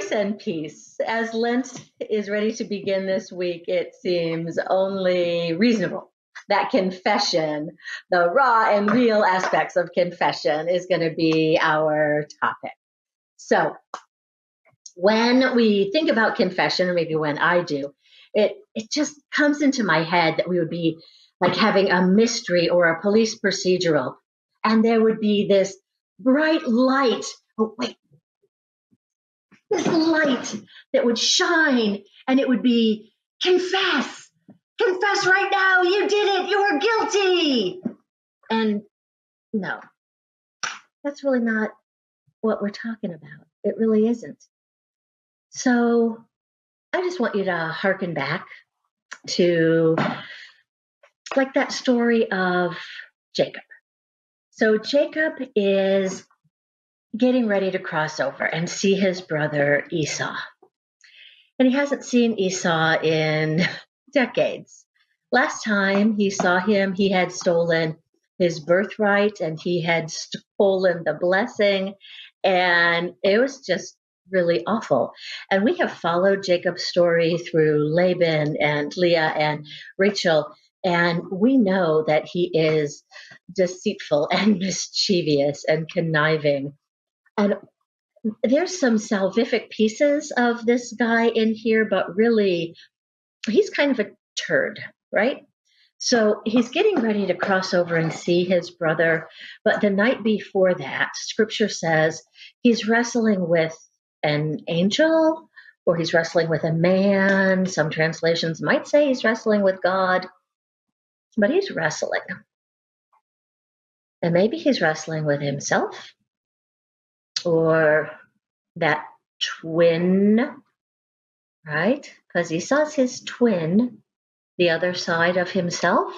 Grace and peace. As Lent is ready to begin this week, it seems only reasonable that confession, the raw and real aspects of confession, is going to be our topic. So, when we think about confession, or maybe when I do, it just comes into my head that we would be like having a mystery or a police procedural, and there would be this bright light. Oh, wait. This light that would shine, and it would be, confess right now, you did it, you are guilty. And no, that's really not what we're talking about. It really isn't. So I just want you to hearken back to like that story of Jacob. So Jacob is getting ready to cross over and see his brother Esau. And he hasn't seen Esau in decades. Last time he saw him, he had stolen his birthright and he had stolen the blessing. And it was just really awful. And we have followed Jacob's story through Laban and Leah and Rachel. And we know that he is deceitful and mischievous and conniving. And there's some salvific pieces of this guy in here, but really, he's kind of a turd, right? So he's getting ready to cross over and see his brother. But the night before that, scripture says he's wrestling with an angel, or he's wrestling with a man. Some translations might say he's wrestling with God, but he's wrestling. And maybe he's wrestling with himself, or that twin, right? Because Esau's his twin, the other side of himself.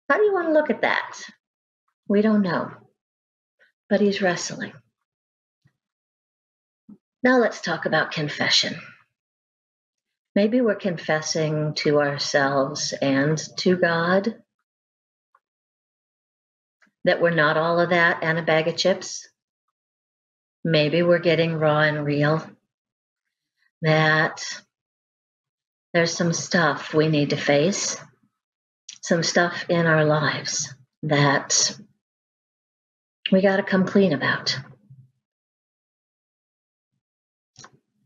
How do you want to look at that? We don't know, but he's wrestling. Now let's talk about confession. Maybe we're confessing to ourselves and to God that we're not all of that and a bag of chips. Maybe we're getting raw and real, that there's some stuff we need to face, some stuff in our lives that we got to come clean about.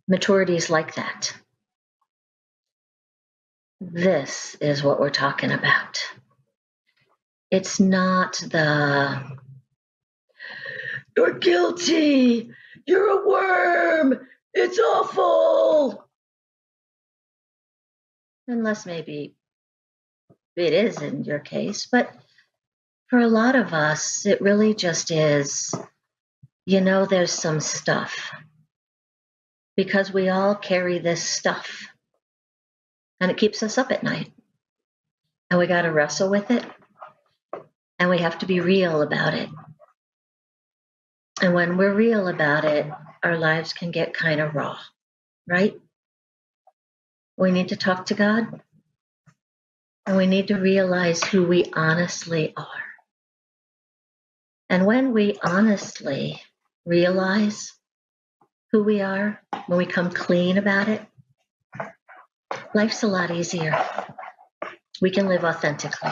Maturity is like that. This is what we're talking about. It's not the, you're guilty, you're a worm, it's awful. Unless maybe it is in your case, but for a lot of us, it really just is, there's some stuff. Because we all carry this stuff. And it keeps us up at night. And we got to wrestle with it. And we have to be real about it. And when we're real about it, our lives can get kind of raw, right? We need to talk to God. And we need to realize who we honestly are. And when we honestly realize who we are, when we come clean about it, life's a lot easier. We can live authentically.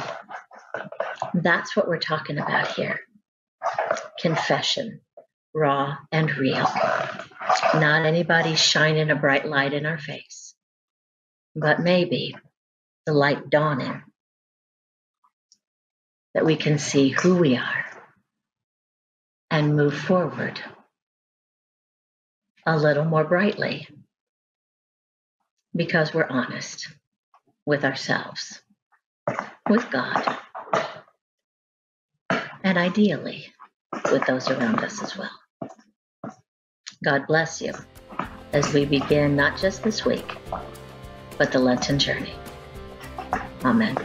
That's what we're talking about here. Confession, raw and real. Not anybody shining a bright light in our face, but maybe the light dawning that we can see who we are and move forward a little more brightly because we're honest with ourselves, with God, and ideally with those around us as well. God bless you as we begin not just this week, but the Lenten journey. Amen.